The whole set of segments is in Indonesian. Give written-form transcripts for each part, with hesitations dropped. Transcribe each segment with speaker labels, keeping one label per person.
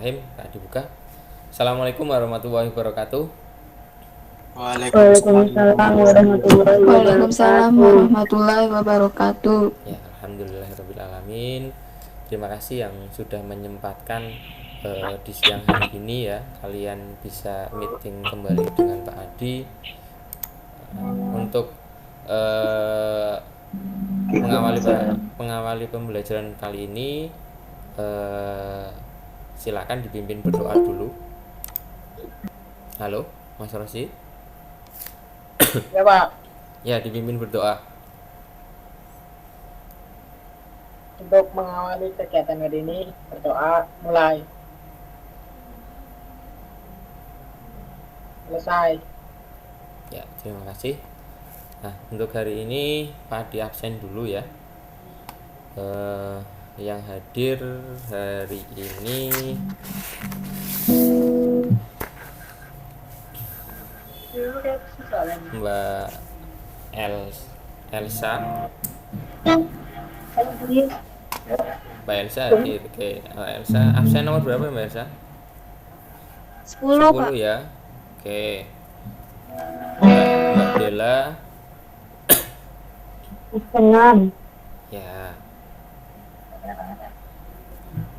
Speaker 1: Bismillahirrahmanirrahim. Dibuka. Assalamualaikum warahmatullahi wabarakatuh.
Speaker 2: Waalaikumsalam warahmatullahi
Speaker 3: Waalaikumsalam
Speaker 2: wabarakatuh.
Speaker 3: warahmatullahi wabarakatuh.
Speaker 1: Ya, alhamdulillahirobbilalamin. Terima kasih yang sudah menyempatkan di siang hari ini ya. Kalian bisa meeting kembali dengan Pak Adi untuk mengawali pembelajaran kali ini. Silakan dipimpin berdoa dulu. Halo, Mas Rosi.
Speaker 2: Ya Pak,
Speaker 1: Ya, dipimpin berdoa.
Speaker 2: untuk mengawali kegiatan hari ini berdoa mulai. Selesai.
Speaker 1: Ya, terima kasih. Nah, untuk hari ini Pak Adi absen dulu ya. Yang hadir hari ini Mbak Elsa. Mbak Elsa hadir. Oke, Mbak Elsa absen nomor berapa Mbak Elsa?
Speaker 3: 10 Pak.
Speaker 1: ya. Oke. Mbak Dela.
Speaker 2: Senang.
Speaker 1: Ya.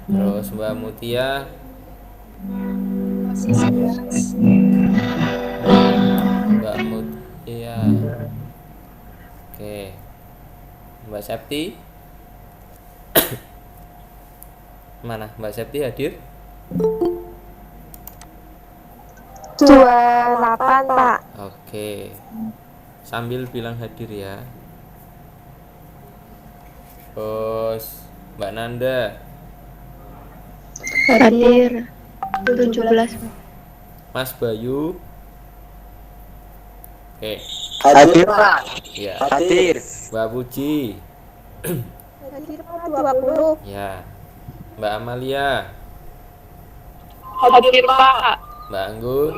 Speaker 1: Terus Mbak Mutia. Mbak Mutia. Oke. Mbak Septi. Mana Mbak Septi hadir?
Speaker 3: 28 Pak.
Speaker 1: Oke. Sambil bilang hadir ya. Terus Mbak Nanda.
Speaker 3: Hadir 17 Pak.
Speaker 1: Mas Bayu. Oke.
Speaker 4: Hadir Pak.
Speaker 1: Ya.
Speaker 4: Hadir.
Speaker 1: Mbak Puji.
Speaker 3: Hadir Pak 20.
Speaker 1: Ya. Mbak Amalia.
Speaker 3: Hadir Pak.
Speaker 1: Mbak Anggun.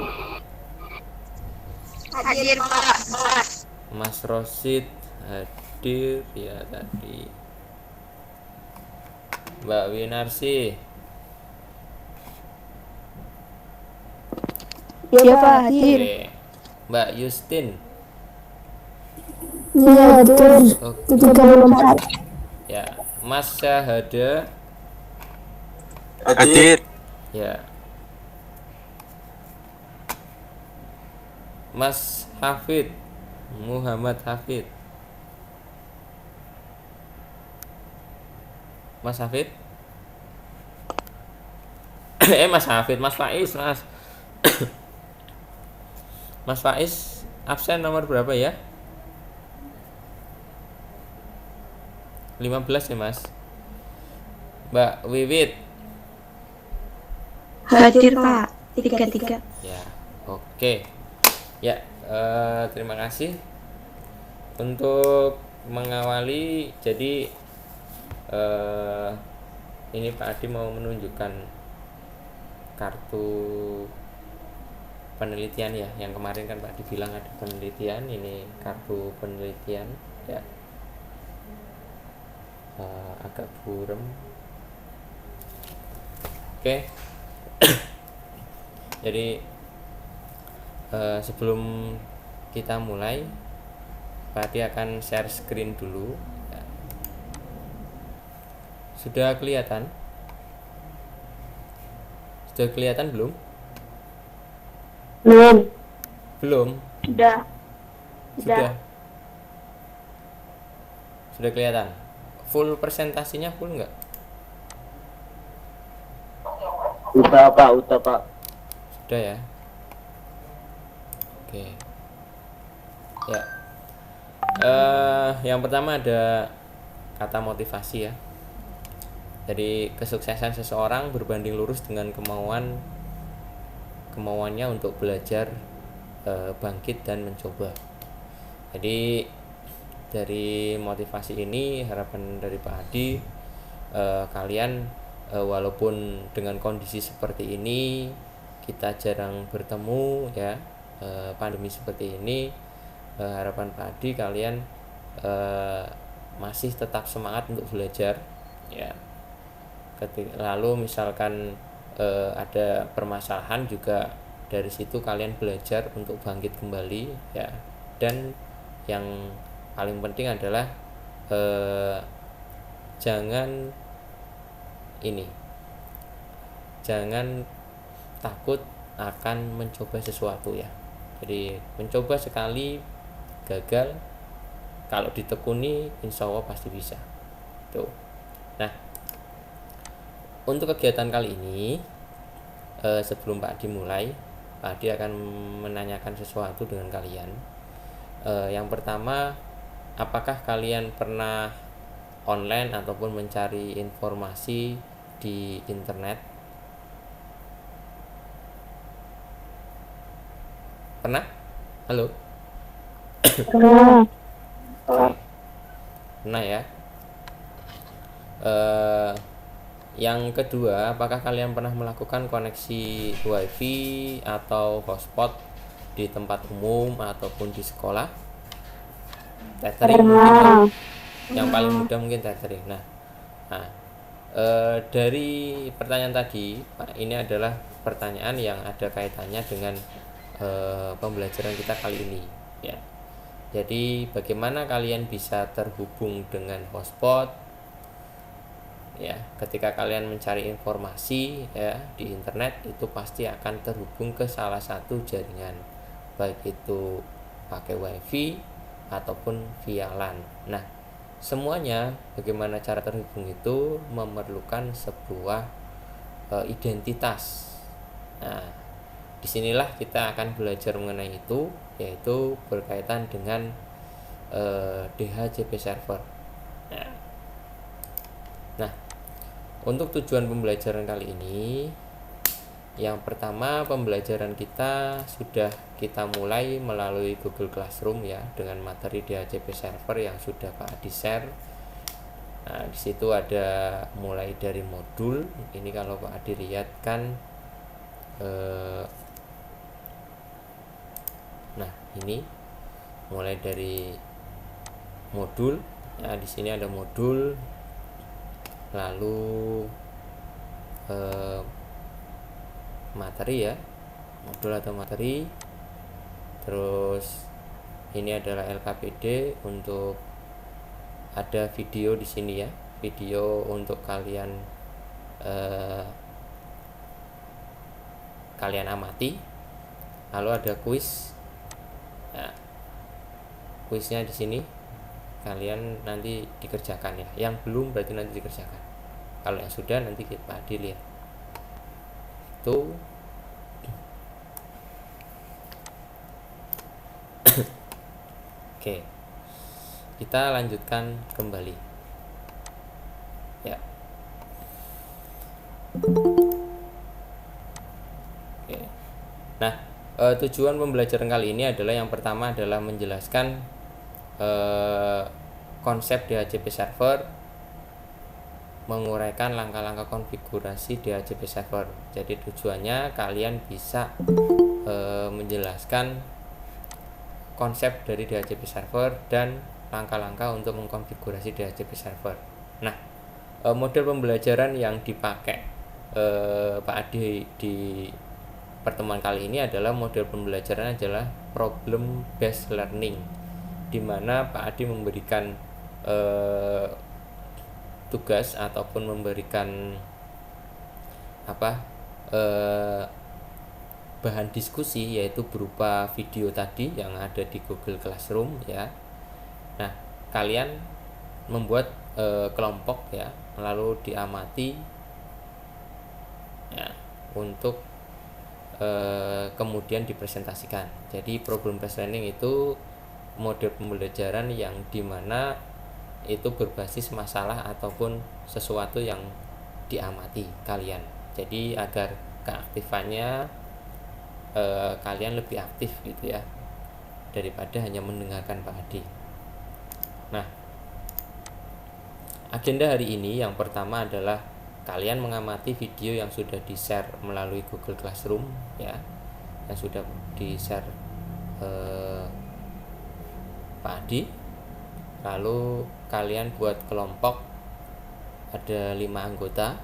Speaker 3: Hadir Pak.
Speaker 1: Mas Rosid hadir ya tadi. Mbak Winarsi.
Speaker 3: Ya Pak, hadir.
Speaker 1: Oke. Mbak Justin.
Speaker 3: Ya betul.
Speaker 1: Oke.
Speaker 3: 34.
Speaker 1: Ya. Mas Syahada.
Speaker 4: Hadir.
Speaker 1: Ya. Mas Hafid. Muhammad Hafid. Mas Hafid. Mas Hafid, Mas Faiz, Mas. Mas Faiz absen nomor berapa ya? 15 ya, Mas. Mbak Wiwit.
Speaker 3: Hadir Pak. 33.
Speaker 1: Ya, oke. Ya, terima kasih untuk mengawali. Jadi ini Pak Adi mau menunjukkan kartu penelitian ya. Yang kemarin kan Pak Adi bilang ada penelitian. Ini kartu penelitian ya. Agak buram. Oke. Jadi sebelum kita mulai, Pak Adi akan share screen dulu ya. Sudah kelihatan? Sudah kelihatan belum? Belum?
Speaker 3: Sudah.
Speaker 1: Sudah kelihatan? Full presentasinya full nggak?
Speaker 4: Udah Pak.
Speaker 1: Sudah ya. Oke. Ya. Yang pertama ada kata motivasi ya. Jadi kesuksesan seseorang berbanding lurus dengan kemauannya untuk belajar, bangkit dan mencoba. Jadi dari motivasi ini harapan dari Pak Adi, kalian walaupun dengan kondisi seperti ini kita jarang bertemu ya, pandemi seperti ini, harapan Pak Adi kalian masih tetap semangat untuk belajar ya. Lalu misalkan ada permasalahan juga, dari situ kalian belajar untuk bangkit kembali ya. Dan yang paling penting adalah jangan takut akan mencoba sesuatu ya. Jadi mencoba sekali gagal, kalau ditekuni insya Allah pasti bisa tuh. Nah, untuk kegiatan kali ini sebelum Pak Adi mulai, Pak Adi akan menanyakan sesuatu dengan kalian. Yang pertama, apakah kalian pernah online ataupun mencari informasi di internet? Pernah? Halo? Pernah ya. Yang kedua, apakah kalian pernah melakukan koneksi wifi atau hotspot di tempat umum ataupun di sekolah? Tethering mungkin, yang paling mudah mungkin tethering. Nah, dari pertanyaan tadi, Pak, ini adalah pertanyaan yang ada kaitannya dengan pembelajaran kita kali ini ya. Jadi bagaimana kalian bisa terhubung dengan hotspot ya? Ketika kalian mencari informasi ya di internet, itu pasti akan terhubung ke salah satu jaringan, baik itu pakai wifi ataupun via LAN. Nah, semuanya bagaimana cara terhubung itu memerlukan sebuah identitas. Nah, disinilah kita akan belajar mengenai itu, yaitu berkaitan dengan DHCP server. Nah, untuk tujuan pembelajaran kali ini, yang pertama, pembelajaran kita sudah kita mulai melalui Google Classroom ya, dengan materi DHCP server yang sudah Pak Adi share. Nah, di situ ada mulai dari modul. Ini kalau Pak Adi lihat kan, nah ini mulai dari modul. Nah, di sini ada modul, lalu materi ya, modul atau materi. Terus ini adalah LKPD, untuk ada video di sini ya, video untuk kalian amati. Lalu ada kuis. Nah, kuisnya di sini kalian nanti dikerjakan ya. Yang belum berarti nanti dikerjakan. Kalau yang sudah nanti kita dilihat. Itu Oke. Kita lanjutkan kembali. Ya. Oke. Nah, tujuan pembelajaran kali ini adalah, yang pertama adalah menjelaskan konsep DHCP server, menguraikan langkah-langkah konfigurasi DHCP server. Jadi tujuannya kalian bisa menjelaskan konsep dari DHCP server dan langkah-langkah untuk mengkonfigurasi DHCP server. Nah, model pembelajaran yang dipakai Pak Adi di pertemuan kali ini adalah model pembelajaran adalah problem based learning, di mana Pak Adi memberikan tugas ataupun memberikan bahan diskusi, yaitu berupa video tadi yang ada di Google Classroom ya. Nah, kalian membuat kelompok ya, lalu diamati ya, untuk kemudian dipresentasikan. Jadi problem based learning itu model pembelajaran yang dimana itu berbasis masalah ataupun sesuatu yang diamati kalian. Jadi agar keaktifannya kalian lebih aktif gitu ya, daripada hanya mendengarkan Pak Adi. Nah, agenda hari ini yang pertama adalah kalian mengamati video yang sudah di-share melalui Google Classroom ya, yang sudah di-share Pak Adi. Lalu kalian buat kelompok, ada 5 anggota.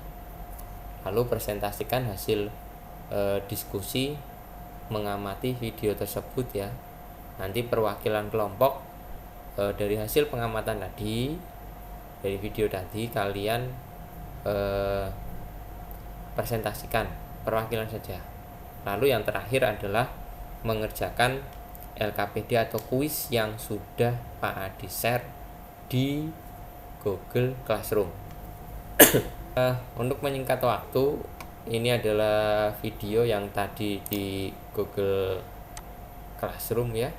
Speaker 1: lalu presentasikan hasil diskusi mengamati video tersebut ya. Nanti perwakilan kelompok dari hasil pengamatan tadi, dari video tadi kalian presentasikan perwakilan saja. Lalu yang terakhir adalah mengerjakan LKPD atau kuis yang sudah Pak Adi share di Google Classroom. Untuk menyingkat waktu, ini adalah video yang tadi di Google Classroom ya.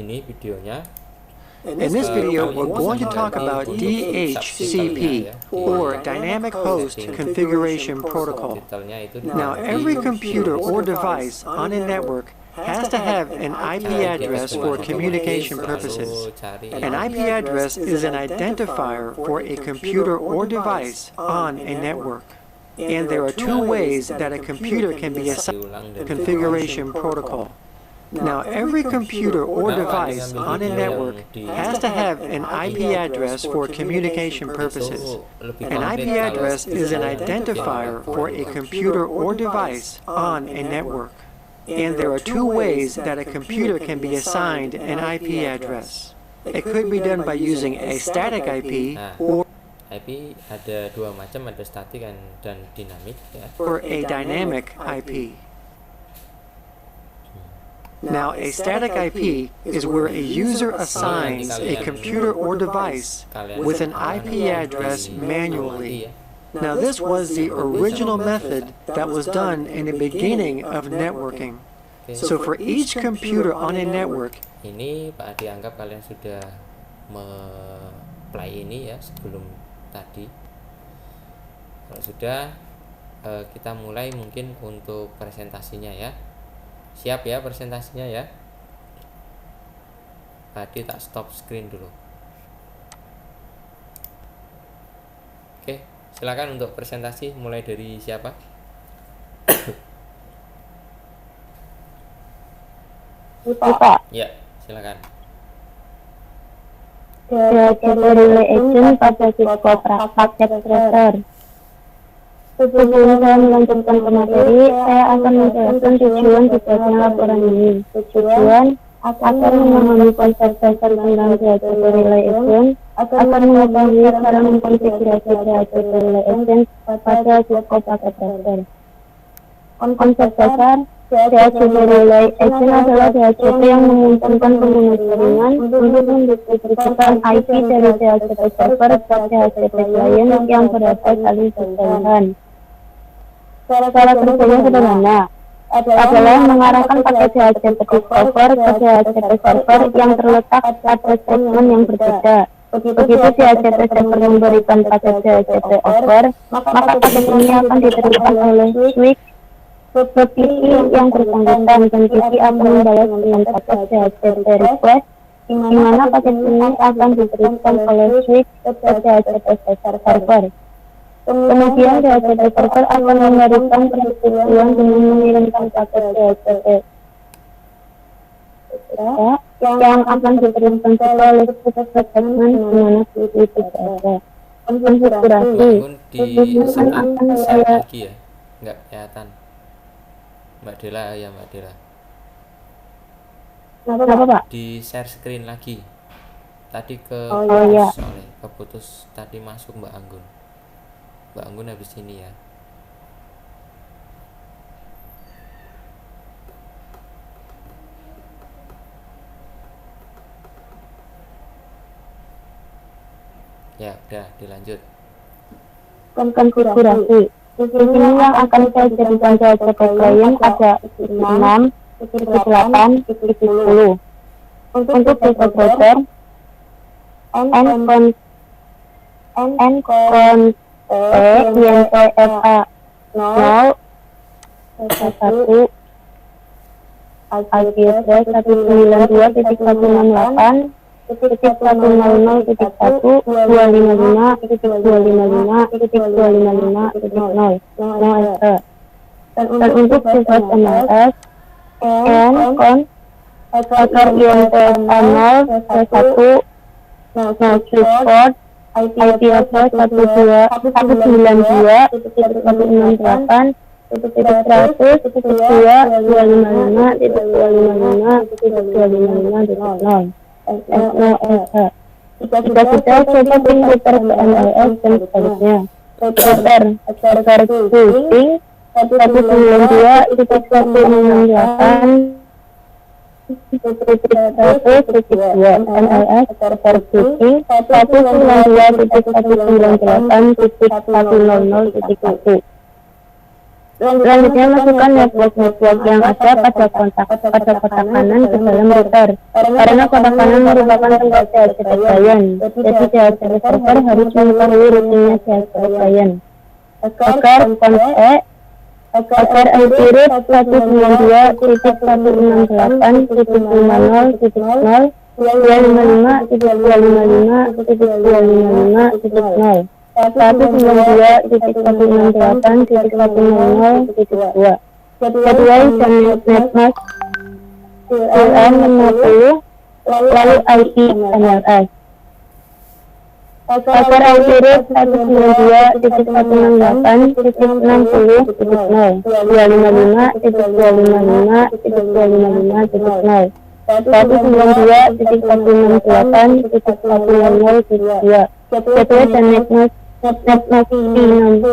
Speaker 1: Ini videonya.
Speaker 5: In this video, we're going to talk about DHCP, or Dynamic Host Configuration Protocol. Now, every computer or device on a network has to have an IP address for communication purposes. An IP address is an identifier for a computer or device on a network. And there are two ways that a computer can be assigned a configuration protocol. Now, every computer or device on a network has to have an IP address for communication purposes. An IP address is an identifier for a computer or device on a network. And there are two ways that a computer can be assigned an IP address. It could be done by using a static IP or
Speaker 1: IP ada dua macam, ada statik dan dinamik ya.
Speaker 5: Or a dynamic IP. Now, a static IP is where a user assigns a computer or device with an IP address manually. Now, this was the original method that was done in the beginning of networking. So, for each computer on a network,
Speaker 1: ini Pak Adi anggap kalian sudah play ini ya sebelum tadi. Kalau sudah, kita mulai mungkin untuk presentasinya ya. Siap ya presentasinya ya. Tadi tak stop screen dulu. Oke, silakan untuk presentasi mulai dari siapa?
Speaker 3: Pak.
Speaker 1: Ya, silakan.
Speaker 3: Relay agent pada siswa paket tracer. Sebelum saya melanjutkan ke materi, saya akan menjelaskan tujuan dibuatnya laporan ini. Tujuan akan memahami konsep dasar tentang DHCP relay agent, akan mengetahui cara mengkonfigurasi DHCP relay agent pada siswa paket tracer. Konsep dasar DHCP relay agent adalah DHCP yang mengumpulkan pengguna jaringan untuk mendistribusikan IP dari DHCP server ke DHCP client yang berada saling berjauhan. Cara kerjanya sederhana, adalah mengarahkan paket DHCP server ke DHCP server yang terletak pada segmen yang berbeda. Begitu DHCP server memberikan paket DHCP over, maka paket ini akan diterima oleh switch ke PC yang bersangkutan, dan PC akan membalas dengan paket DHCP request, di mana paket ini akan diberikan oleh switch ke DHCP server. Kemudian DHCP server akan memberikan persetujuan dengan mengirimkan paket DHCP yang akan diberikan oleh segmen di mana PC itu berada. Konfigurasi
Speaker 1: akan saya lagi ya, nggak kelihatan. Mbak Dela ya, Mbak Dela.
Speaker 3: Kenapa Pak?
Speaker 1: Di share screen lagi. Tadi keputus tadi masuk Mbak Anggun. Mbak Anggun habis ini ya. Ya, udah dilanjut.
Speaker 3: Konfigurasi. Di sini yang akan saya jadikan DHCP client ada 6, 8, 10. Untuk data browser, INTFA 0, 1, IP address 192.168, 100.155.255.255.0. Dan untuk device MLS, agar INTFA 0, 1, Nah, support IP address 192.168.255.255.255.0. Jika kita coba pinter ke MLS dan seterusnya. Server pusing 192.168.168.2 MLS server pusing 192.168.100.1. Selanjutnya masukkan network yang ada pada kotak kanan ke dalam router. Karena kotak kanan merupakan tempat DHCP client, jadi DHCP server harus mengetahui rutinnya DHCP client. Agar IP root 192.168.0.0 255.255.255.0 192.168.100.2. Jadwal dan netmask LN50 lalu IP MLS. Agar IP root 192.168.60.0 255.255.255.0 192.168.100.2. Jadwal dan netmask P60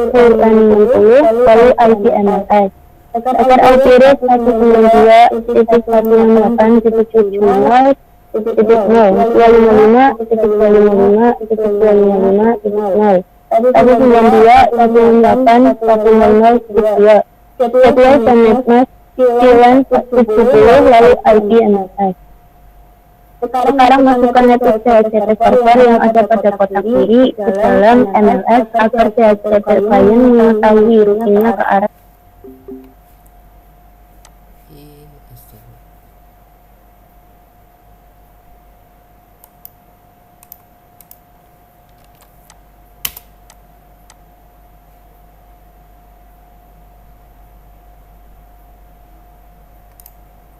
Speaker 3: lalu IP MLS. Agar IP root 192.168.770.0 255.255.255.0 192.168.100.2. Jadwal dan netmask P70 lalu IP MLS. Sekarang masukkan network DHCP server yang ada pada kotak kiri ke dalam MLS agar DHCP client mengetahui rutinnya ke arah.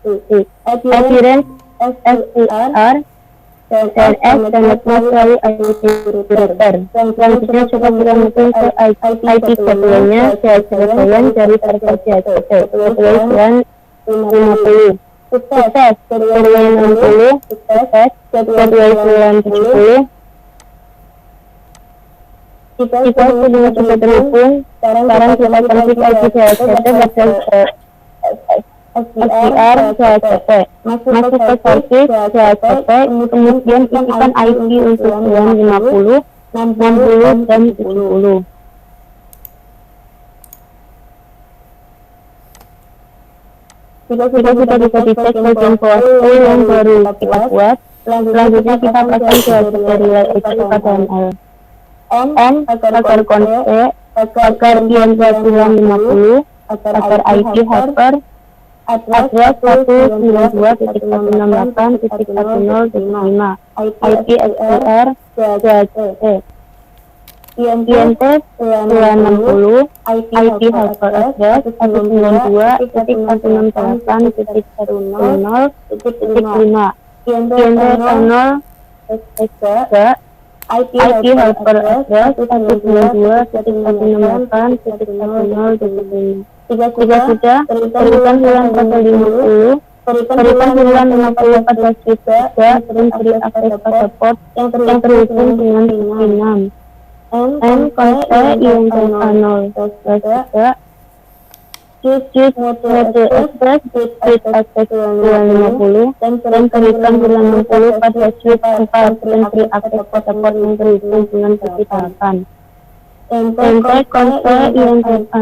Speaker 3: IP range SLR, CNS, dan netmask lalu IP router. Selanjutnya coba kita masuk ke IP gateway-nya DHCP client dari server DHCP. Gateway 950. Sukses. Gateway 60. Sukses. Gateway 970. Jika sudah coba terhubung, sekarang kita konfig IP DHCP pada SDR DHCP, masuk ke service DHCP, kemudian isikan IP untuk 250, 60, dan 70. Jika sudah bisa dicek bagian bawah yang baru kita buat, selanjutnya kita pasang DHCP relay HTML. N agar konse, agar INT 250, agar IP hyper, address 192.168.10.5 IP XLR DHCP INT 260 IP hyper address 192.168.10.5 INT 00 IP hyper address 192.168.10.5. Jika sudah, berikan pilihan pasal 50, berikan pilihan 50 pada switch 3, dan beri akses pada port yang terhubung dengan switch 6. N konse INT 0 switch mode access, switch access 250, dan berikan pilihan 60 pada switch 4, dan beri akses pada port yang terhubung dengan switch 8. NT konse INT 05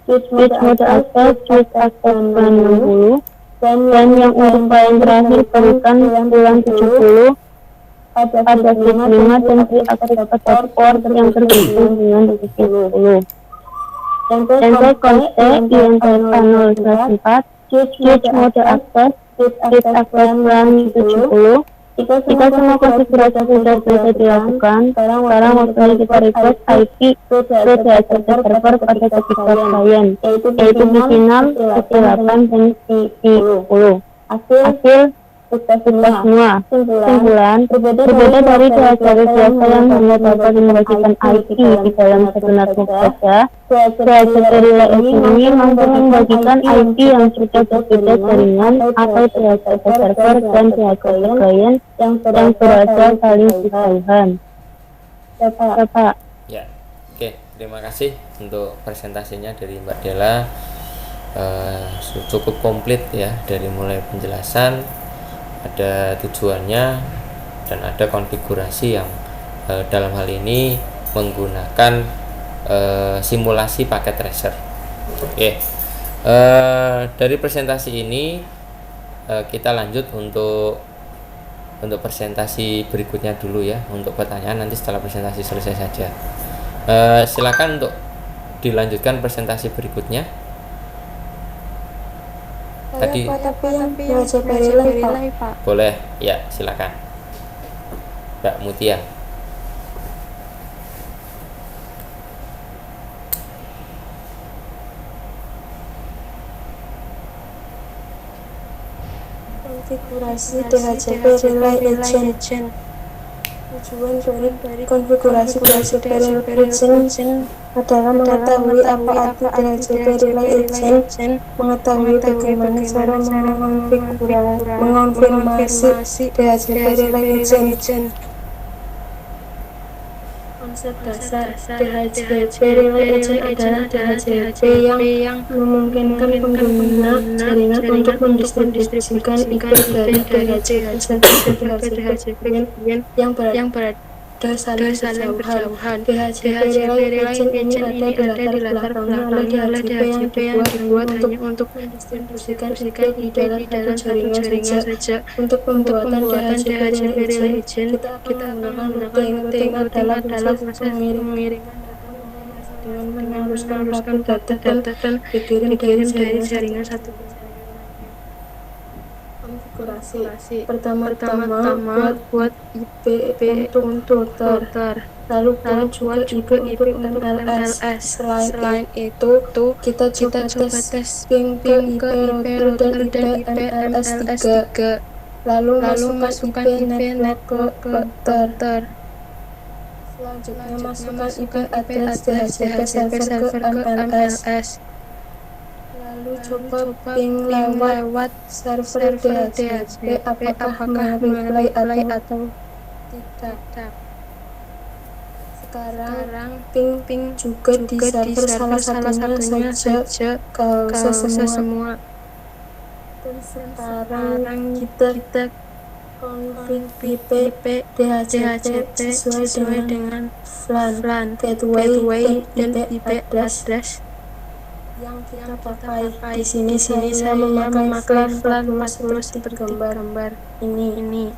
Speaker 3: switch mode access, switch access 260, dan yang untuk paling terakhir berikan pilihan 70 pada switch 5 dan beri akses pada port yang terhubung dengan switch 10. NT konse INT 014 switch mode access, switch access 270. Jika semua konfigurasi sudah bisa dilakukan, sekarang waktunya kita request IP ke DHCP server pada ketiga klien, yaitu PC6, PC8, dan PC10. Hasil kita semua. Simpulan, berbeda dari DHCP biasa yang hanya dapat membagikan IP di dalam satu network saja, DHCP Relay ini mampu membagikan IP yang sudah berbeda jaringan atau DHCP server dan DHCP client yang berada saling berjauhan. Bapak.
Speaker 1: Ya, oke, terima kasih untuk presentasinya dari Mbak Dela. Cukup komplit ya, dari mulai penjelasan, ada tujuannya, dan ada konfigurasi yang dalam hal ini menggunakan simulasi paket tracer. Oke, dari presentasi ini kita lanjut untuk presentasi berikutnya dulu ya. Untuk pertanyaan nanti setelah presentasi selesai saja. Silakan untuk dilanjutkan presentasi berikutnya. Tadi
Speaker 3: Pak.
Speaker 1: boleh ya, silakan Mbak Mutia.
Speaker 6: Konfigurasi DHCP Relay Agent. Tujuan dari konfigurasi DHCP Relay Agent adalah mengetahui apa arti DHCP Relay Agent, mengetahui bagaimana cara mengonfirmasi DHCP Relay Agent. Konsep dasar DHCP Relay Agent adalah DHCP yang memungkinkan pengguna jaringan untuk mendistribusikan IP dari DHCP server ke DHCP yang berada saling berjauhan. DHCP Relay Agent ini ada di latar belakangnya oleh DHCP yang dibuat hanya untuk mendistribusikan IP di dalam satu jaringan saja. Untuk pembuatan DHCP Relay Agent, kita menggunakan routing adalah proses pengiriman dengan mengharuskan data dan dikirim dari jaringan satu ke jaringan. Konfigurasi pertama buat IP untuk router, lalu buat juga IP untuk MLS. Selain itu kita coba tes ping ke IP router dan IP MLS3, lalu masukkan IP network ke router. Selanjutnya masukkan IP address DHCP server ke MLS. Lalu coba ping lewat server DHCP apakah reply atau tidak. Sekarang ping juga di server salah satunya saja kalau semua. Dan sekarang kita config IP DHCP sesuai dengan VLAN gateway dan IP address yang kita pakai. Di sini saya memakai VLAN 40 seperti gambar ini.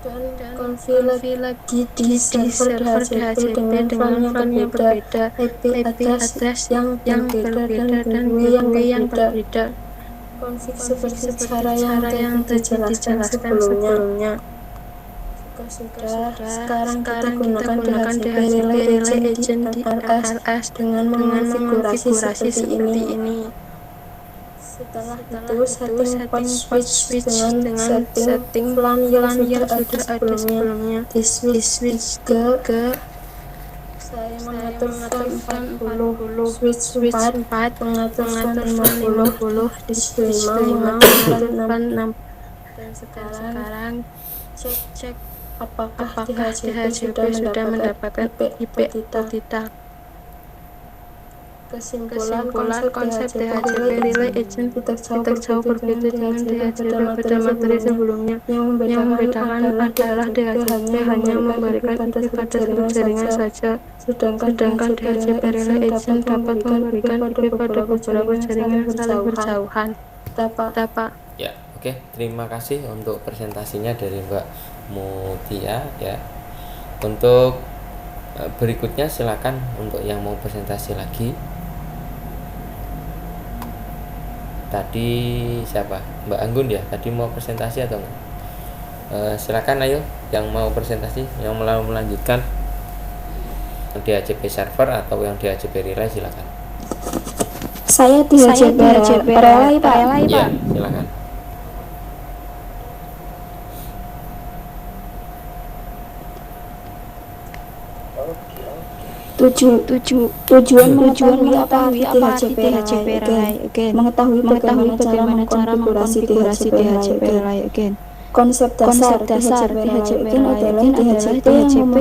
Speaker 6: Dan config lagi di server DHCP dengan VLAN yang berbeda, IP address yang berbeda dan gateway yang berbeda. Config seperti cara yang dijelaskan sebelumnya. Sudah, sekarang kita gunakan DHCP Relay Agent di RLS dengan mengonfigurasi seperti ini. Setelah itu setting port switch dengan setting VLAN yang sudah ada sebelumnya. Di switch ke saya mengatur VLAN 40, switch 4 mengatur VLAN 50, di switch 5 mengatur VLAN 6. Dan sekarang cek apakah DHCP sudah mendapatkan IP atau tidak. Kesimpulan konsep DHCP Relay Agent tidak jauh berbeda dengan DHCP pada materi sebelumnya. Yang membedakan adalah DHCP hanya memberikan IP pada satu jaringan saja, sedangkan DHCP Relay Agent dapat memberikan IP pada beberapa jaringan saling berjauhan. Dapat.
Speaker 1: Ya, oke. Terima kasih untuk presentasinya dari Mbak Mutia ya. Untuk berikutnya silakan untuk yang mau presentasi lagi. Tadi siapa? Mbak Anggun ya? Tadi mau presentasi atau enggak? Silakan ayo yang mau presentasi, yang mau melanjutkan DHCP server atau yang DHCP relay silakan.
Speaker 6: Saya DHCP relay Pak.
Speaker 1: Ya, silakan.
Speaker 6: Tujuan mengetahui apa arti DHCP Relay again. Mengetahui bagaimana cara mengkonfigurasi DHCP Relay again. Konsep dasar DHCP Relay adalah DHCP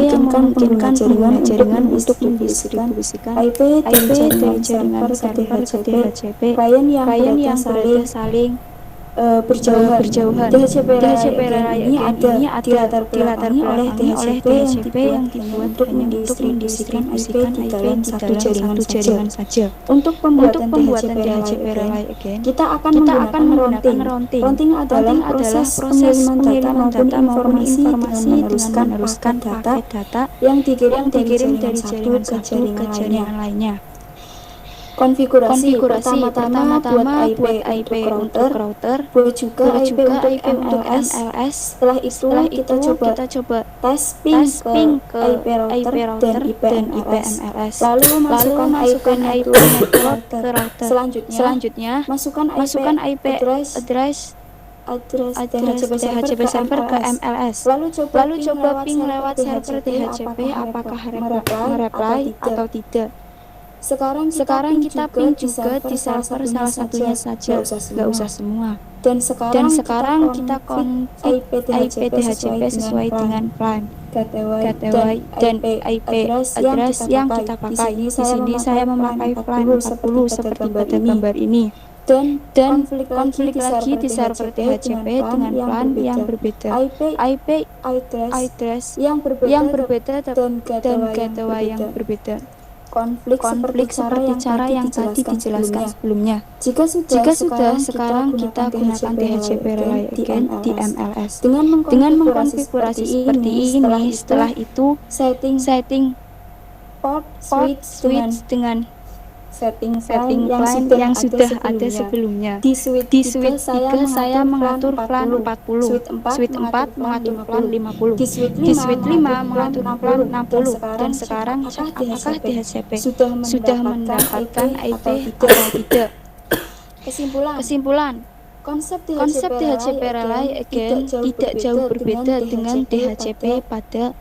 Speaker 6: yang memungkinkan pengguna jaringan untuk mendistribusikan IP dari jaringan server ke DHCP klien yang berada saling berjauhan. DHCP Relay ini ada dilatar belakangi oleh DHCP yang dibuat untuk mendistribusikan IP di dalam satu jaringan saja. Untuk pembuatan DHCP Relay again, kita akan menggunakan routing. Routing adalah proses pengiriman data maupun informasi dengan meneruskan paket data yang dikirim dari jaringan satu ke jaringan lainnya. Konfigurasi pertama-tama buat IP untuk router, buat juga IP untuk MLS. Setelah itu kita coba tes ping ke IP router dan IP MLS. Lalu masukkan IP network ke router. Selanjutnya masukkan IP address DHCP server ke MLS. Lalu coba ping lewat server DHCP apakah mereply atau tidak. Sekarang kita ping juga di server salah satunya saja, nggak usah semua. Dan sekarang kita config IP DHCP sesuai dengan plan, gateway dan IP address yang kita pakai. Di sini saya memakai plan 40 seperti pada gambar ini. Dan konflik lagi di server DHCP dengan plan yang berbeda, IP address yang berbeda dan gateway yang berbeda. Konflik seperti cara yang tadi dijelaskan sebelumnya. Jika sudah, sekarang kita gunakan DHCP Relay again di MLS dengan mengkonfigurasi seperti ini. Setelah itu setting port switch dengan setting plan yang sudah ada sebelumnya. Di switch 3 saya mengatur plan 40, switch 4 mengatur plan 50, di switch 5 mengatur plan 60. Dan sekarang apakah DHCP sudah mendapatkan IP atau tidak? Kesimpulan, konsep DHCP Relay again tidak jauh berbeda dengan DHCP pada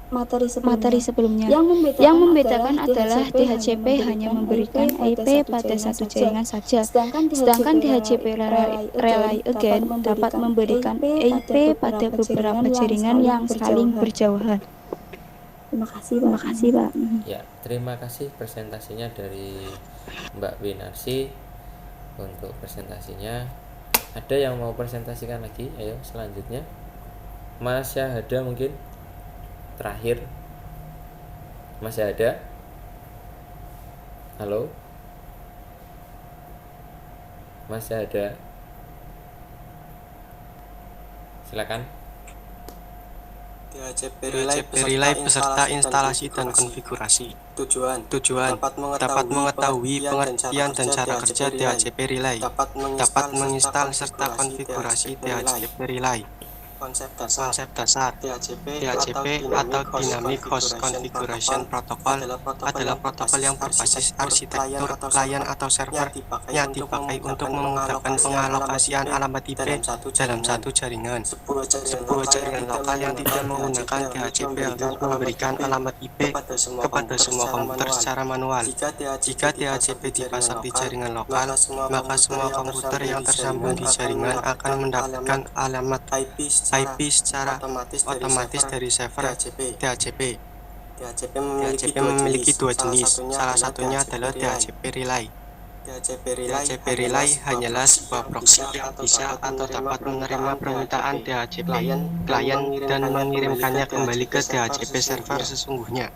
Speaker 6: materi sebelumnya. Yang membedakan adalah DHCP hanya memberikan IP pada satu jaringan saja, sedangkan DHCP Relay again dapat memberikan IP pada beberapa jaringan yang saling berjauhan. Terima kasih, Pak.
Speaker 1: Ya, terima kasih presentasinya dari Mbak Winarsi. Untuk presentasinya, ada yang mau presentasikan lagi? Ayo selanjutnya, Mas Syahada mungkin terakhir. Masih ada? Halo? Masih ada? Silakan.
Speaker 7: DHCP Relay beserta instalasi dan konfigurasi. Tujuan dapat mengetahui pengertian dan cara kerja DHCP Relay, dapat menginstal serta konfigurasi DHCP Relay. Konsep dasar DHCP atau Dynamic Host Configuration Protocol adalah protokol yang berbasis arsitektur klien atau server yang dipakai untuk memudahkan pengalokasian alamat IP dalam satu jaringan. Sebuah jaringan lokal yang tidak menggunakan DHCP harus memberikan alamat IP kepada semua komputer secara manual. Jika DHCP dipasang di jaringan lokal, maka semua komputer yang tersambung di jaringan akan mendapatkan alamat IP secara otomatis dari server DHCP. DHCP memiliki dua jenis, salah satunya adalah DHCP Relay. DHCP Relay hanyalah sebuah proxy yang bisa atau dapat menerima permintaan DHCP klien dan mengirimkannya kembali ke DHCP server sesungguhnya.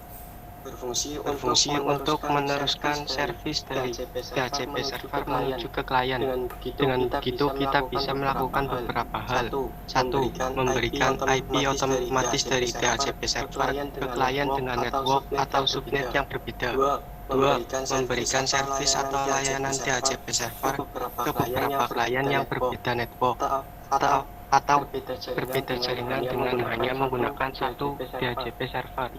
Speaker 7: Berfungsi untuk meneruskan servis dari DHCP server menuju ke klien. Dengan begitu kita bisa melakukan beberapa hal. 1. Memberikan IP otomatis dari DHCP server ke klien dengan network atau subnet yang berbeda. 2. Memberikan servis atau layanan DHCP server ke beberapa klien yang berbeda network atau berbeda jaringan dengan hanya menggunakan satu DHCP server.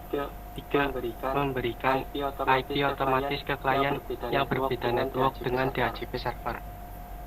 Speaker 7: 3. Memberikan IP otomatis ke klien yang berbeda network dengan DHCP server.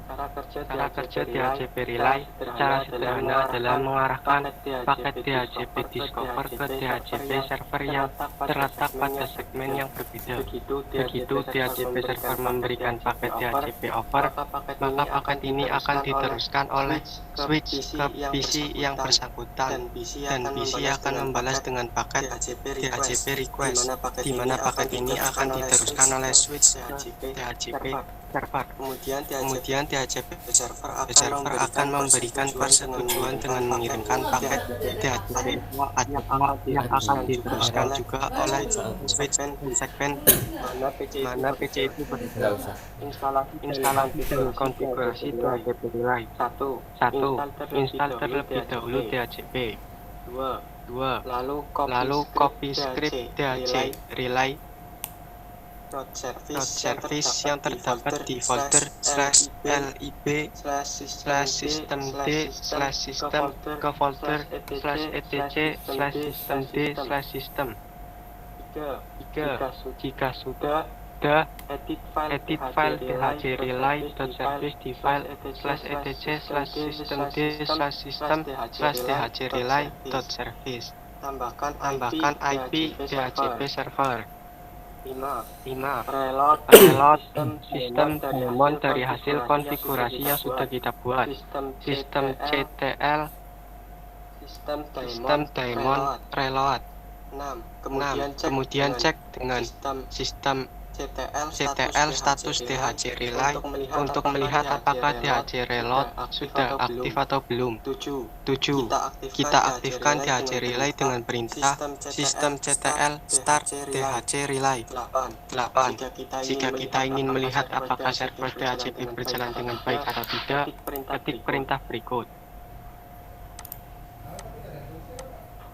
Speaker 7: Cara kerja DHCP Relay secara sederhana adalah mengarahkan paket DHCP Discover ke DHCP server yang terletak pada segmen yang berbeda. Begitu DHCP server memberikan paket DHCP over, maka paket ini akan diteruskan oleh switch ke PC yang bersangkutan, dan PC akan membalas dengan paket DHCP request, di mana paket ini akan diteruskan oleh switch ke DHCP server. Kemudian DHCP server akan memberikan persetujuan dengan mengirimkan paket DHCP yang akan diteruskan juga oleh switch segmen mana PC itu
Speaker 1: Nggak usah.
Speaker 7: instalasi dan konfigurasi DHCP Relay. 1. Install terlebih dahulu DHCP. 2. Lalu copy script DHCP Relay service yang terdapat di folder /lib/systemd/system ke folder /etc/systemd/system. 3. Jika sudah edit file dhcrelay.service di file /etc/systemd/system/dhcrelay.service. Tambahkan IP DHCP server. 5. Reload sistem daemon dari hasil konfigurasi yang sudah kita buat. Sistem CTL sistem daemon reload. 6. Kemudian cek dengan sistem CTL status DHC Relay untuk melihat apakah DHC Reload sudah aktif atau belum. 7. Kita aktifkan DHC Relay dengan perintah sistem CTL start DHC Relay. 8. Jika kita ingin melihat apakah server DHCP berjalan dengan baik atau tidak, ketik perintah berikut.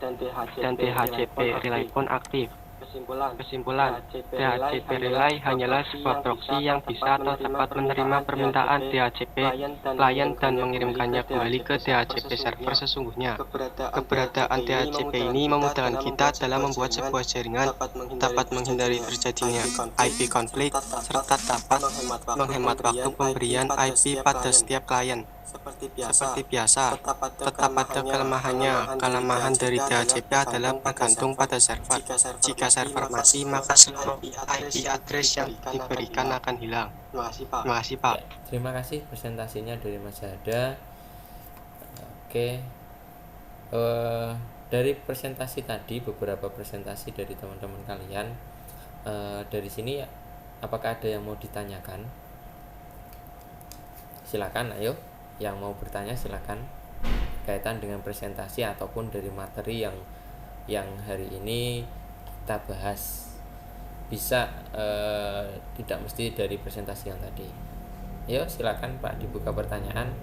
Speaker 7: Dan DHCP Relay pun aktif. Kesimpulan, DHCP Relay hanyalah sebuah proxy yang bisa atau dapat menerima permintaan DHCP klien dan mengirimkannya kembali ke DHCP server sesungguhnya. Keberadaan DHCP ini memudahkan kita dalam membuat sebuah jaringan, dapat menghindari terjadinya IP konflik, serta dapat menghemat waktu pemberian IP pada setiap klien. Seperti biasa, tetap ada kelemahannya. Kelemahan dari DHCP adalah bergantung pada server. Jika server mati, maka seluruh IP address yang diberikan akan hilang. Terima kasih, Pak.
Speaker 1: Terima kasih presentasinya dari Mas Hada. Oke. Dari presentasi tadi, beberapa presentasi dari teman-teman kalian, dari sini apakah ada yang mau ditanyakan? Silakan, ayo. Yang mau bertanya silakan, kaitan dengan presentasi ataupun dari materi yang hari ini kita bahas. Bisa tidak mesti dari presentasi yang tadi. Yuk silakan Pak, dibuka pertanyaan.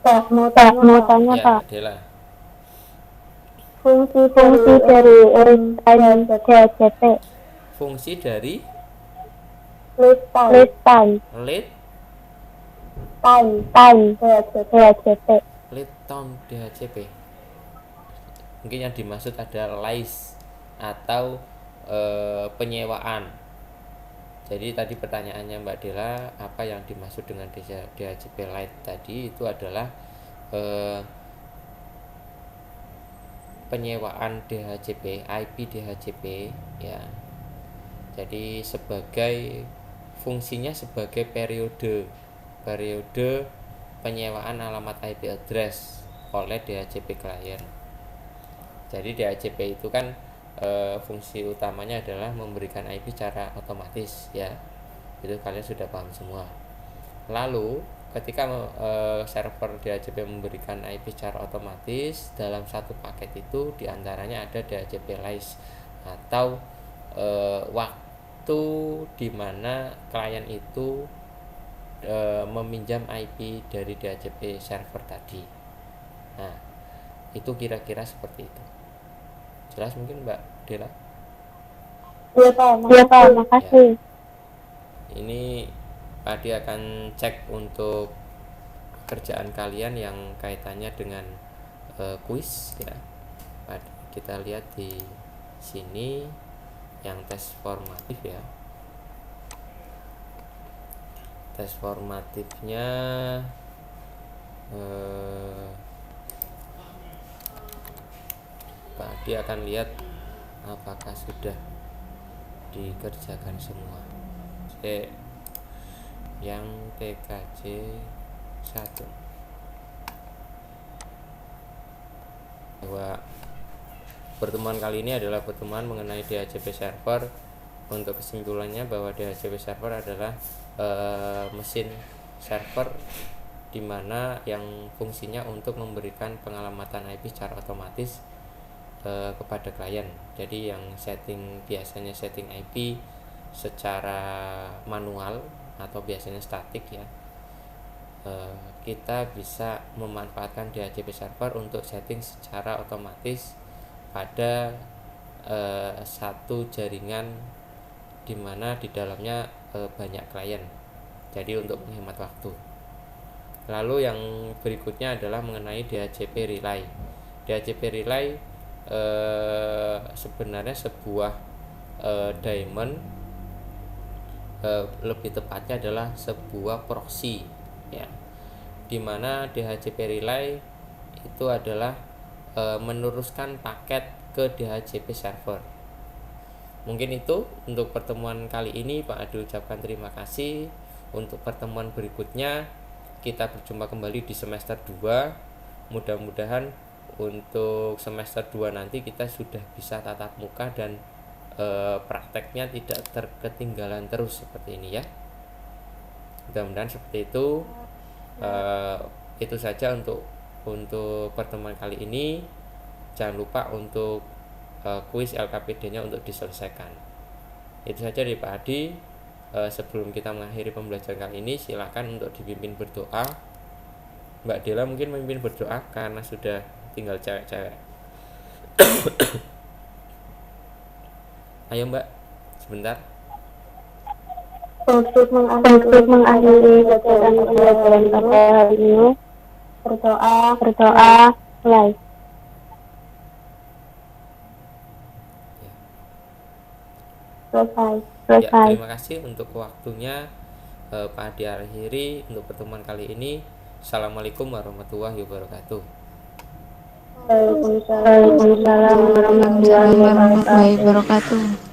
Speaker 3: Pak, mau tanya
Speaker 1: Ya,
Speaker 3: Pak,
Speaker 1: Dela.
Speaker 3: fungsi dari DHCP.
Speaker 1: Fungsi dari
Speaker 3: Lead time DHCP.
Speaker 1: lead time DHCP. Mungkin yang dimaksud ada lease atau penyewaan. Jadi tadi pertanyaannya Mbak Dela, apa yang dimaksud dengan DHCP Lite tadi itu adalah penyewaan DHCP, IP DHCP ya. Jadi sebagai fungsinya sebagai periode penyewaan alamat IP address oleh DHCP klien. Jadi DHCP itu kan fungsi utamanya adalah memberikan IP secara otomatis ya. Itu kalian sudah paham semua. Lalu ketika server DHCP memberikan IP secara otomatis, dalam satu paket itu diantaranya ada DHCP lease atau waktu di mana klien itu meminjam IP dari DHCP server tadi. Nah, itu kira-kira seperti itu. Jelas mungkin Mbak Dela?
Speaker 3: Iya Pak, makasih.
Speaker 1: Ini Pak Adi akan cek untuk kerjaan kalian yang kaitannya dengan kuis ya. Pak Adi, kita lihat di sini yang tes formatif ya. tes formatifnya Pak Adi akan lihat apakah sudah dikerjakan semua. Yang TKJ 1 bahwa pertemuan kali ini adalah pertemuan mengenai DHCP server. Untuk kesimpulannya bahwa DHCP server adalah mesin server di mana yang fungsinya untuk memberikan pengalamatan IP secara otomatis kepada klien. Jadi yang biasanya setting IP secara manual atau biasanya statik ya, kita bisa memanfaatkan DHCP server untuk setting secara otomatis pada satu jaringan di mana di dalamnya banyak klien. Jadi untuk menghemat waktu. Lalu yang berikutnya adalah mengenai DHCP relay. DHCP relay sebenarnya sebuah daemon, lebih tepatnya adalah sebuah proxy ya, dimana DHCP relay itu adalah meneruskan paket ke DHCP server. Mungkin itu untuk pertemuan kali ini. Pak Adi ucapkan terima kasih. Untuk pertemuan berikutnya kita berjumpa kembali di semester 2. Mudah-mudahan untuk semester 2 nanti kita sudah bisa tatap muka dan prakteknya tidak terketinggalan terus seperti ini ya. Mudah-mudahan seperti itu. Itu saja untuk pertemuan kali ini. Jangan lupa untuk kuis LKPD-nya untuk diselesaikan. Itu saja dari Pak Adi. Sebelum kita mengakhiri pembelajaran kali ini, silakan untuk dipimpin berdoa. Mbak Dela mungkin memimpin berdoa karena sudah tinggal cewek-cewek. Ayo Mbak, sebentar.
Speaker 3: Untuk mengakhiri pembelajaran pada hari ini, berdoa mulai. Selesai.
Speaker 1: Ya, terima kasih untuk waktunya Pak Adi akhiri untuk pertemuan kali ini. Assalamualaikum warahmatullahi wabarakatuh.
Speaker 3: Waalaikumsalam warahmatullahi wabarakatuh.